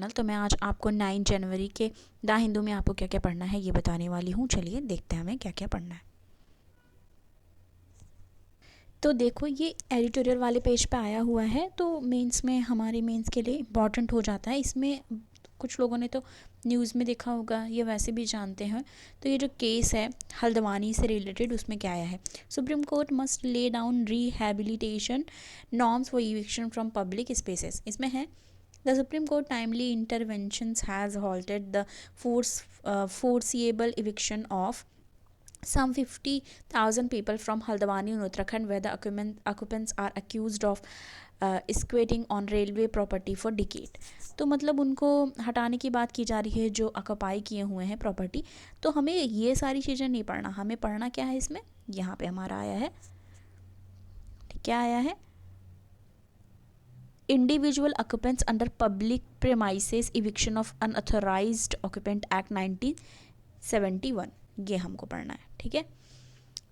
Channel. तो मैं आज आपको 9 जनवरी के द हिंदू में आपको क्या क्या पढ़ना है ये बताने वाली हूँ। चलिए देखते हैं हमें क्या क्या पढ़ना है। तो देखो ये एडिटोरियल वाले पेज पे आया हुआ है, तो मेंस में हमारे मेंस के लिए इम्पॉर्टेंट हो जाता है। इसमें कुछ लोगों ने तो न्यूज़ में देखा होगा, ये वैसे भी जानते हैं। तो ये जो केस है हल्द्वानी से रिलेटेड, उसमें क्या आया है, supreme court must lay down rehabilitation norms for eviction from public spaces. इसमें है The Supreme Court timely interventions has halted the foreseeable eviction of some 50,000 people from Haldwani in Uttarakhand, where the occupants are accused of squatting on railway property for decade. तो मतलब उनको हटाने की बात की जा रही है जो ऑक्यूपाई किए हुए हैं प्रॉपर्टी। तो हमें ये सारी चीज़ें नहीं पढ़ना, हमें पढ़ना क्या है इसमें, यहाँ पे हमारा आया है, क्या आया है, Individual occupants under public premises eviction of unauthorized occupant act 1971, ये हमको पढ़ना है। ठीक है,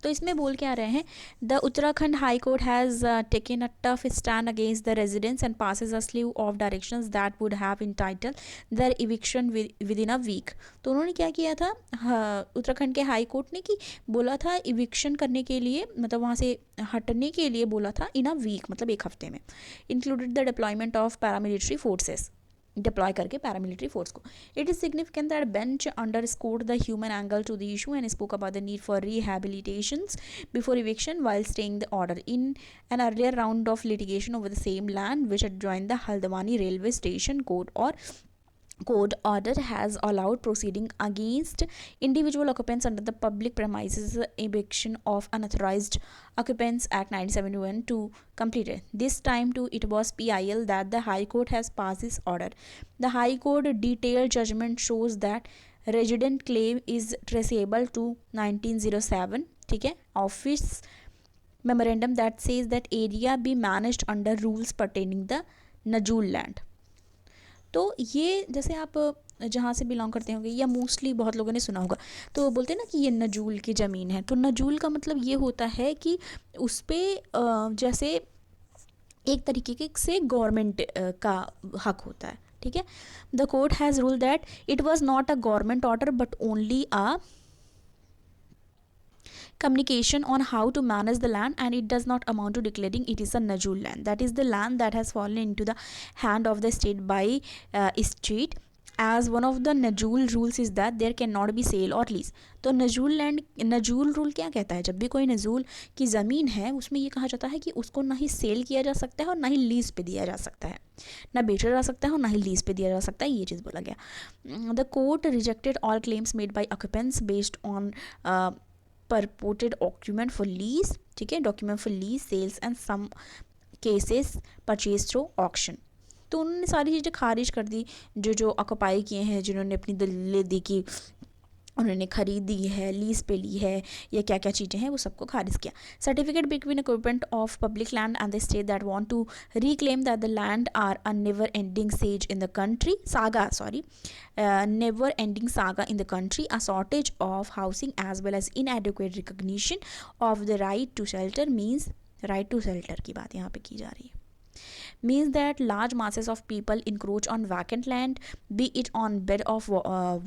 तो इसमें बोल के आ रहे हैं, the Uttarakhand high court has taken a tough stand against the residents and passes a sleeve of directions that would have entitle their eviction within a week. तो उन्होंने क्या किया था, उत्तराखंड के हाई कोर्ट ने कि बोला था इविक्शन करने के लिए, मतलब वहाँ से हटने के लिए बोला था इन अ वीक, मतलब एक हफ्ते में, included the deployment of paramilitary forces, deploy करके पैरामिलिट्री फोर्स को। It is significant that bench underscored the human angle to the issue and spoke about the need for rehabilitations before eviction while staying the order in an earlier round of litigation over the same land which adjoined the Haldwani railway station. Court order has allowed proceeding against individual occupants under the Public Premises Eviction of Unauthorized Occupants Act 1971 to complete it. This time too it was PIL that the High Court has passed this order. The High Court detailed judgment shows that resident claim is traceable to 1907, ठीक है, office memorandum that says that area be managed under rules pertaining the Najul land. तो ये जैसे आप जहाँ से belong करते होंगे या मोस्टली बहुत लोगों ने सुना होगा, तो बोलते हैं ना कि ये नजूल की ज़मीन है। तो नजूल का मतलब ये होता है कि उस पर जैसे एक तरीके से गवर्नमेंट का हक होता है। ठीक है, the court has rule that it was not a government order but only a communication on how to manage the land, and it does not amount to declaring it is a Najul land, that is the land that has fallen into the hand of the state by state, as one of the Najul rules is that there cannot be sale or lease. तो नजूल land, नजूल rule क्या कहता है, जब भी कोई नजूल की ज़मीन है उसमें ये कहा जाता है कि उसको ना ही सेल किया जा सकता है और ना ही लीज़ पे दिया जा सकता है, ना बेचा जा सकता है और ना ही लीज़ पे दिया जा सकता है, ये चीज़ बोला गया। The court rejected all claims made by occupants based on purported document for lease, ठीक है, document for lease, sales and some cases purchase through auction। तो उन्होंने सारी चीज़ें खारिज कर दी, जो ऑक्यूपाई किए हैं, जिन्होंने अपनी दलीलें दी कि उन्होंने खरीदी है, लीज पे ली है, या क्या क्या चीज़ें हैं, वो सबको खारिज किया। Certificate between occupant of public land and the state that want to reclaim that the land are a never ending sage in the country never ending saga in the country, a shortage of housing as well as inadequate recognition of the right to shelter means right to shelter की बात यहाँ पे की जा रही है, means that large masses of people encroach on vacant land, be it on bed of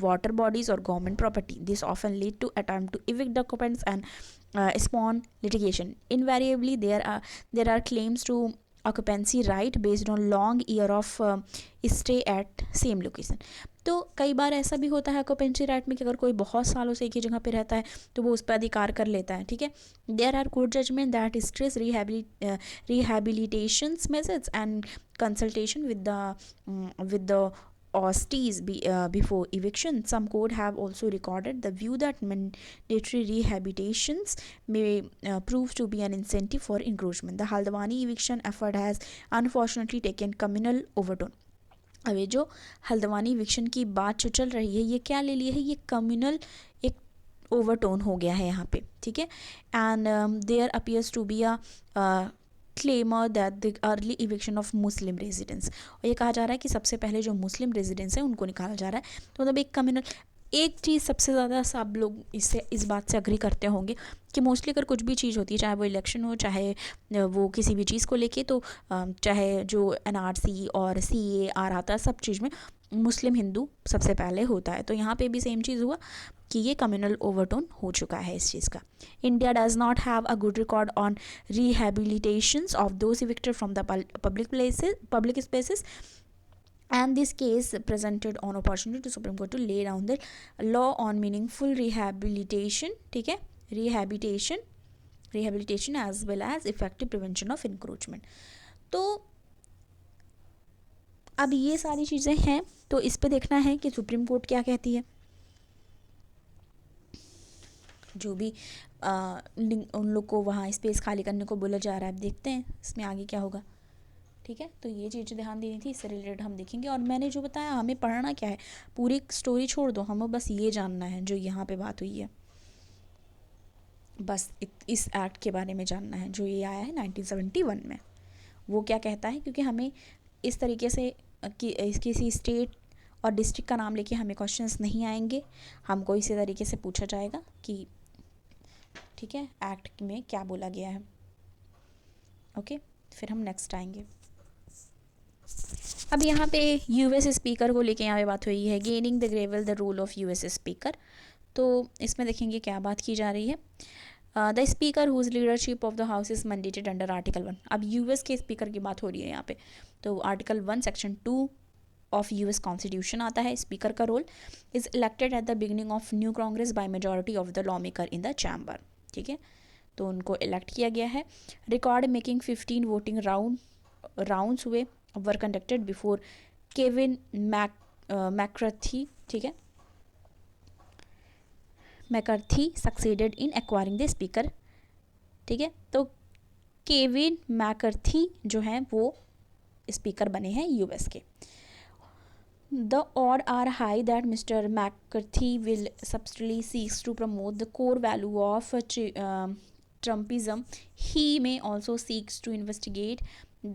water bodies or government property. This often lead to attempt to evict the occupants and spawn litigation. Invariably there are claims to occupancy right based on long year of stay at same location. तो कई बार ऐसा भी होता है occupancy right में कि अगर कोई बहुत सालों से एक ही जगह पे रहता है तो वो उस पर अधिकार कर लेता है। ठीक है, there are court judgment that stress rehabilitations methods and consultation with the authorities before eviction. Some court have also recorded the view that mandatory rehabilitations may prove to be an incentive for encroachment. The Haldwani eviction effort has unfortunately taken communal overtone. अब ये जो Haldwani eviction की बात जो चल रही है, ये क्या ले ली है, ये कम्युनल एक ओवरटोन हो गया है यहाँ पे। ठीक है, and there appears to be a clamour that the early eviction of Muslim residents, और ये कहा जा रहा है कि सबसे पहले जो मुस्लिम रेजिडेंट्स हैं उनको निकाला जा रहा है। तो मतलब एक कम्युनल, एक चीज़ सबसे ज़्यादा सब लोग इस बात से अग्री करते होंगे कि मोस्टली अगर कुछ भी चीज़ होती है, चाहे वो इलेक्शन हो, चाहे वो किसी भी चीज़ को लेके, तो चाहे जो NRC और CA आ रहा था, सब चीज़ में मुस्लिम हिंदू सबसे पहले होता है। तो यहाँ पे भी सेम चीज़ हुआ कि ये कम्युनल ओवरटोन हो चुका है इस चीज़ का। India does not have a good record on rehabilitations of those evicted from the public spaces and this case presented an opportunity to Supreme Court to lay down the law on meaningful rehabilitation, ठीक है, rehabilitation as well as effective prevention of encroachment। तो अब ये सारी चीज़ें हैं, तो इस पे देखना है कि सुप्रीम कोर्ट क्या कहती है। जो भी उन लोग को वहाँ स्पेस खाली करने को बोला जा रहा है, अब देखते हैं इसमें आगे क्या होगा। ठीक है, तो ये चीज़ ध्यान देनी थी, इससे रिलेटेड हम देखेंगे। और मैंने जो बताया, हमें पढ़ना क्या है, पूरी स्टोरी छोड़ दो, हमें बस ये जानना है जो यहाँ पे बात हुई है, बस इस एक्ट के बारे में जानना है जो ये आया है 1971 में, वो क्या कहता है। क्योंकि हमें इस तरीके से किसी स्टेट और डिस्ट्रिक्ट का नाम लेके हमें क्वेश्चंस नहीं आएंगे, हमको इसी तरीके से पूछा जाएगा कि ठीक है एक्ट में क्या बोला गया है। ओके, फिर हम नेक्स्ट आएंगे। अब यहाँ पे यूएस स्पीकर को लेके यहाँ पे बात हुई है, gaining the gravel the role of US speaker. तो इसमें देखेंगे क्या बात की जा रही है। The speaker whose leadership of the house is mandated under article 1। अब यूएस के स्पीकर की बात हो रही है यहाँ पे, तो article 1 section 2 of US constitution आता है। स्पीकर का role is elected at the beginning of new congress by majority of the law maker in the chamber. ठीक है, तो उनको इलेक्ट किया गया है। रिकॉर्ड मेकिंग 15 वोटिंग राउंड्स हुए वर कंडक्टेड बिफोर केविन मैकर्थी। ठीक है, मैकर्थी succeeded in acquiring the speaker. ठीक है, तो केविन मैकर्थी जो हैं वो स्पीकर बने हैं यूएस के। The odds are high that Mr. McCarthy will substantially seeks to promote the core value of Trumpism. He may also seeks to investigate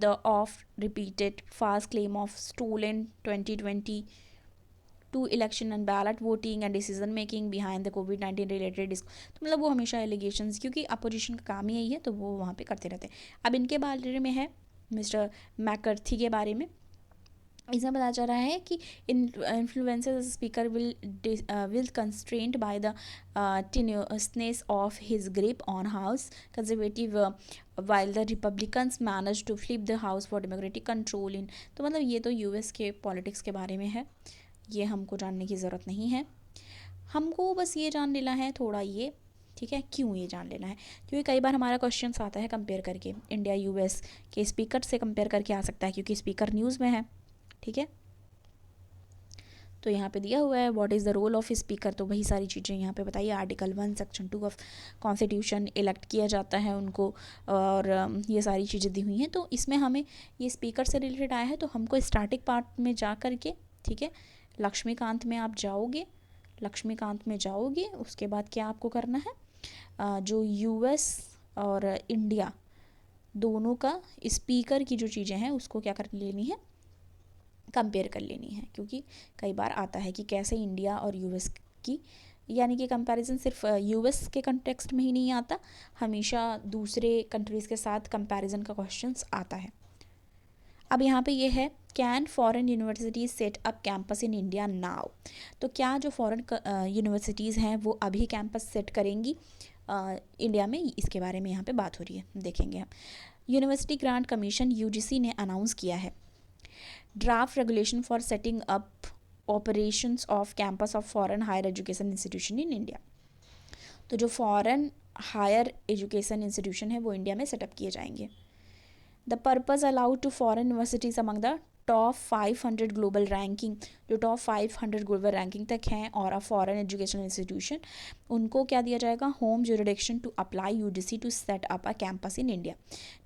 the oft-repeated false claim of stolen 2022 election and ballot voting and decision making behind the COVID-19 related तो मतलब वो हमेशा allegations, क्योंकि opposition का काम ही यही है, तो वो वहाँ पे करते रहते हैं। अब इनके बारे में है, मिस्टर मैकर्थी के बारे में इसमें बताया जा रहा है कि influences speaker will constraint by the tenuousness of his grip on house conservative while the Republicans managed to flip the house for democratic control in। तो मतलब ये तो यूएस के पॉलिटिक्स के बारे में है, ये हमको जानने की ज़रूरत नहीं है, हमको बस ये जान लेना है थोड़ा ये। ठीक है, क्यों ये जान लेना है, क्योंकि कई बार हमारा क्वेश्चन आता है कंपेयर करके, इंडिया यूएस के स्पीकर से कंपेयर करके आ सकता है, क्योंकि स्पीकर न्यूज़ में है। ठीक है, तो यहाँ पे दिया हुआ है what is the role of speaker, तो वही सारी चीज़ें यहाँ पे बताइए। Article 1 section 2 of constitution, elect किया जाता है उनको, और ये सारी चीज़ें दी हुई हैं। तो इसमें हमें ये स्पीकर से रिलेटेड आया है, तो हमको स्टार्टिंग पार्ट में जा करके, ठीक है, लक्ष्मीकांत में आप जाओगे, लक्ष्मीकांत में जाओगे, उसके बाद क्या आपको करना है, जो यूएस और इंडिया दोनों का स्पीकर की जो चीज़ें हैं उसको क्या कर लेनी है, कंपेयर कर लेनी है। क्योंकि कई बार आता है कि कैसे इंडिया और यूएस की, यानी कि कंपैरिजन सिर्फ यूएस के कंटेक्स्ट में ही नहीं आता, हमेशा दूसरे कंट्रीज़ के साथ कंपैरिजन का क्वेश्चंस आता है। अब यहाँ पे ये है, can foreign universities set up campus in India now. तो क्या जो फॉरेन यूनिवर्सिटीज़ हैं वो अभी कैंपस सेट करेंगी इंडिया में, इसके बारे में यहाँ पे बात हो रही है, देखेंगे हम। यूनिवर्सिटी ग्रांट कमीशन यूजीसी ने अनाउंस किया है draft regulation for setting up operations of campus of foreign higher education institution in India. तो जो फॉरेन हायर एजुकेशन इंस्टीट्यूशन है वो इंडिया में सेटअप किए जाएंगे। The purpose allowed to foreign universities among the top 500 global ranking, जो top 500 global ranking तक हैं और अ फॉरेन एजुकेशन इंस्टीट्यूशन, उनको क्या दिया जाएगा, home jurisdiction to apply UGC to set up a campus in India.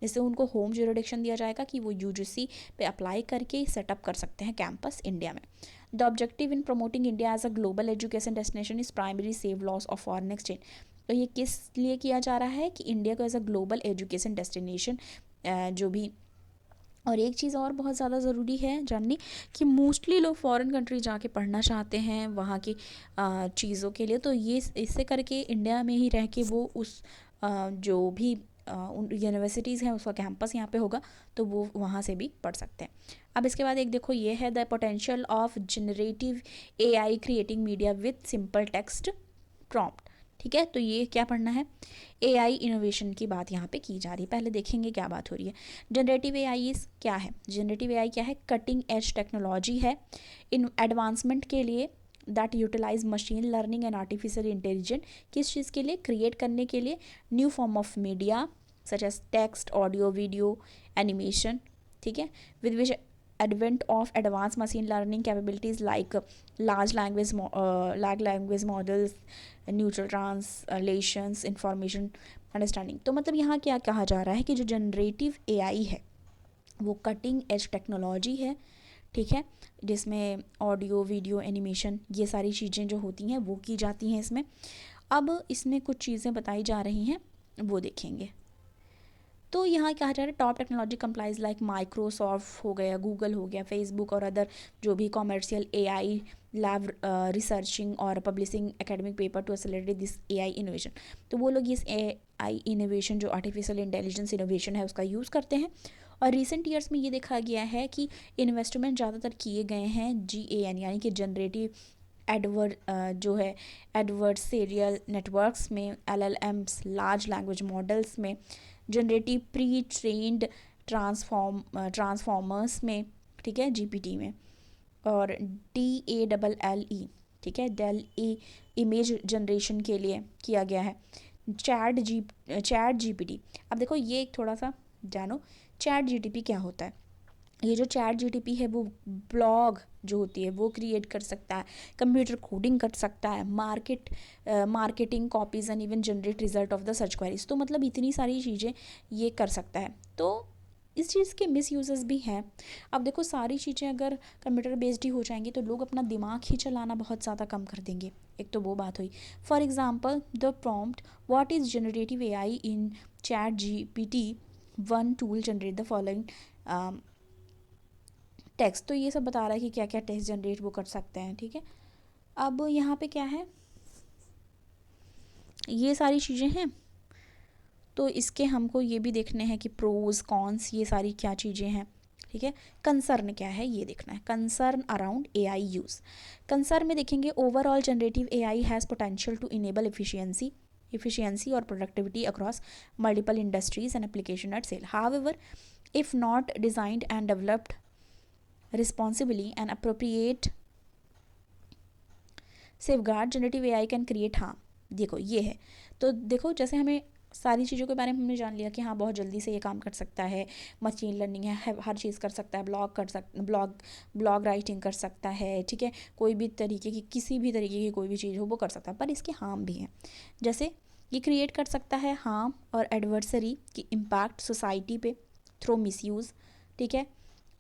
जिससे उनको होम ज्यूरिडिक्शन दिया जाएगा कि वो यूजीसी पे अप्लाई करके सेटअप कर सकते हैं कैंपस इंडिया में। The objective in promoting India as a global education destination is primary save loss of foreign exchange. तो ये किस लिए किया जा रहा है कि इंडिया को as a global education destination जो भी, और एक चीज़ और बहुत ज़्यादा ज़रूरी है जाननी कि मोस्टली लोग फॉरेन कंट्री जाके पढ़ना चाहते हैं वहाँ की चीज़ों के लिए, तो ये इससे करके इंडिया में ही रह के वो उस जो भी यूनिवर्सिटीज़ हैं उसका कैंपस यहाँ पे होगा, तो वो वहाँ से भी पढ़ सकते हैं। अब इसके बाद एक देखो ये है the potential of generative AI creating media with simple text prompt. ठीक है, तो ये क्या पढ़ना है, एआई इनोवेशन की बात यहाँ पे की जा रही है। पहले देखेंगे क्या बात हो रही है। जनरेटिव एआई इस क्या है, जनरेटिव एआई क्या है, कटिंग एज टेक्नोलॉजी है इन एडवांसमेंट के लिए that utilize machine learning and artificial intelligence, किस चीज़ के लिए, क्रिएट करने के लिए new form of media such as text, audio, video, animation. ठीक है, with which advent of advanced machine learning capabilities like large language models, neutral translations, information understanding। तो मतलब यहाँ क्या कहा जा रहा है कि जो जनरेटिव एआई है वो कटिंग एज टेक्नोलॉजी है, ठीक है, जिसमें ऑडियो, वीडियो, एनिमेशन ये सारी चीज़ें जो होती हैं वो की जाती हैं इसमें। अब इसमें कुछ चीज़ें बताई जा रही हैं वो देखेंगे। तो यहाँ कहा जा रहा है top technology complies like Microsoft हो गया, गूगल हो गया, फेसबुक और अदर जो भी कॉमर्शियल एआई लैब रिसर्चिंग और publishing academic paper two accelerate this AI innovation. तो वो लोग इस एआई इनोवेशन जो आर्टिफिशियल इंटेलिजेंस इनोवेशन है उसका यूज़ करते हैं। और रिसेंट ईयर्स में ये देखा गया है कि इन्वेस्टमेंट ज़्यादातर किए गए हैं GAN यानी कि जनरेटिव जो है एडवर्सरियल नेटवर्क्स में, LLMs लार्ज लैंग्वेज मॉडल्स में, जनरेटिव प्री ट्रेंड ट्रांसफॉर्मर्स में, ठीक है, GPT में, और DALL-E, ठीक है, डेल ए इमेज जनरेशन के लिए किया गया है, चैट GPT। अब देखो ये एक थोड़ा सा जानो चैट GPT क्या होता है। ये जो चैट GPT है वो ब्लॉग जो होती है वो क्रिएट कर सकता है, कंप्यूटर कोडिंग कर सकता है, marketing copies and even generate result of the search queries. तो मतलब इतनी सारी चीज़ें ये कर सकता है। तो इस चीज़ के मिस यूजेस भी हैं। अब देखो सारी चीज़ें अगर कंप्यूटर बेस्ड ही हो जाएंगी तो लोग अपना दिमाग ही चलाना बहुत ज़्यादा कम कर देंगे। एक तो वो बात हुई। For example the prompt what is generative AI in chat GPT one tool generate the following text. तो ये सब बता रहा है कि क्या क्या टेक्स्ट जनरेट वो कर सकते हैं, ठीक है। अब यहाँ पे क्या है, ये सारी चीज़ें हैं, तो इसके हमको ये भी देखने हैं कि प्रोज कॉन्स ये सारी क्या चीज़ें हैं, ठीक है। कंसर्न क्या है ये देखना है, concern around AI use. Concern में देखेंगे overall generative AI has potential to enable efficiency or productivity across multiple industries and application at scale. However, if not designed and developed responsibly and appropriate safeguard, generative AI can create harm। देखो ये है, तो देखो जैसे हमें सारी चीज़ों के बारे में हमने जान लिया कि हाँ बहुत जल्दी से ये काम कर सकता है, मशीन लर्निंग है, हर चीज़ कर सकता है, ब्लॉग राइटिंग कर सकता है, ठीक है, कोई भी तरीके की किसी भी तरीके की कोई भी चीज़ हो वो कर सकता है, पर इसके हार्म भी हैं। जैसे ये क्रिएट कर सकता है हार्म और एडवर्सरी की इम्पैक्ट सोसाइटी पे थ्रू मिसयूज़, ठीक है।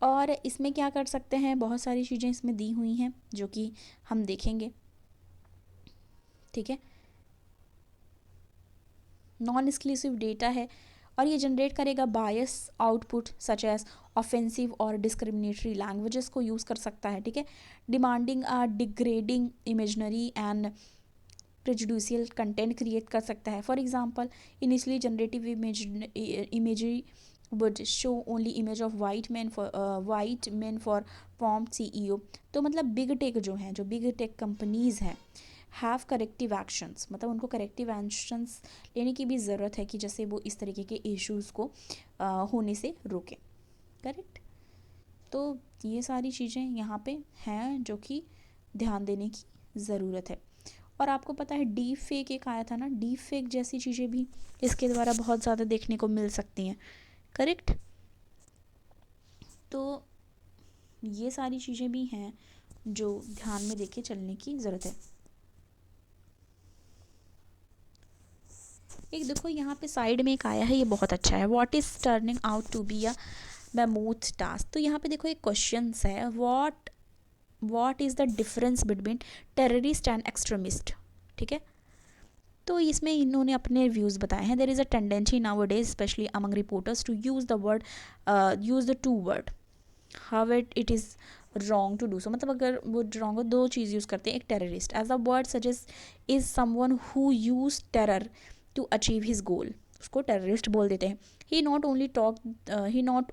और इसमें क्या कर सकते हैं, बहुत सारी चीज़ें इसमें दी हुई हैं जो कि हम देखेंगे, ठीक है। नॉन एक्सक्लूसिव डेटा है और ये जनरेट करेगा बायस आउटपुट सच एज ऑफेंसिव और डिस्क्रिमिनेटरी लैंग्वेजेस को यूज़ कर सकता है, ठीक है। Demanding degrading imaginary and prejudicial content create कर सकता है। For example initially generative imagery would show only image of white men for prompt CEO। तो मतलब बिग टेक जो हैं, जो बिग टेक कंपनीज़ हैं, हैव करेक्टिव एक्शंस, मतलब उनको करेक्टिव एक्शंस लेने की भी ज़रूरत है कि जैसे वो इस तरीके के इश्यूज़ को होने से रोकें, करेक्ट। तो ये सारी चीज़ें यहाँ पे हैं जो कि ध्यान देने की ज़रूरत है। और आपको पता है डीप फेक एक आया था ना, डीप फेक जैसी चीज़ें भी इसके द्वारा बहुत ज़्यादा देखने को मिल सकती हैं, करेक्ट। तो ये सारी चीज़ें भी हैं जो ध्यान में देके चलने की ज़रूरत है। एक देखो यहाँ पे साइड में एक आया है, ये बहुत अच्छा है, what is turning out to be a mammoth task. तो यहाँ पे देखो एक क्वेश्चन है, what is the difference between terrorist and extremist, ठीक है। तो इसमें इन्होंने अपने व्यूज़ बताए हैं। There is a tendency nowadays specially among reporters to use the two word how it is wrong to do so. मतलब अगर वो रॉन्ग हो, दो चीज़ यूज़ करते हैं। एक terrorist as a word suggest is someone who use terror to achieve his goal. उसको terrorist बोल देते हैं। He not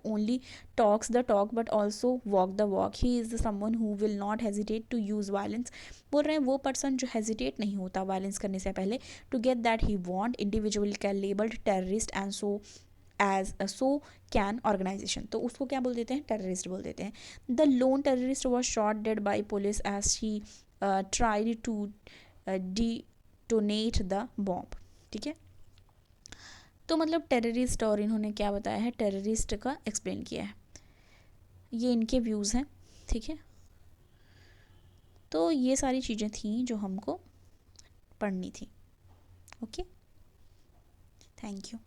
only talks the talk but also walk the walk. He is someone who will not hesitate to use violence. बोल रहे हैं वो person जो hesitate नहीं होता वायलेंस करने से पहले to get that he want. Individual can labeled terrorist and so can organization. तो उसको क्या बोल देते हैं, टेररिस्ट बोल देते हैं। The lone terrorist was shot dead by police as he tried to detonate the bomb. ठीक है, तो मतलब टेररिस्ट, और इन्होंने क्या बताया है, टेररिस्ट का एक्सप्लेन किया है। ये इनके व्यूज़ हैं। ठीक है, तो ये सारी चीज़ें थी जो हमको पढ़नी थी। Okay, thank you.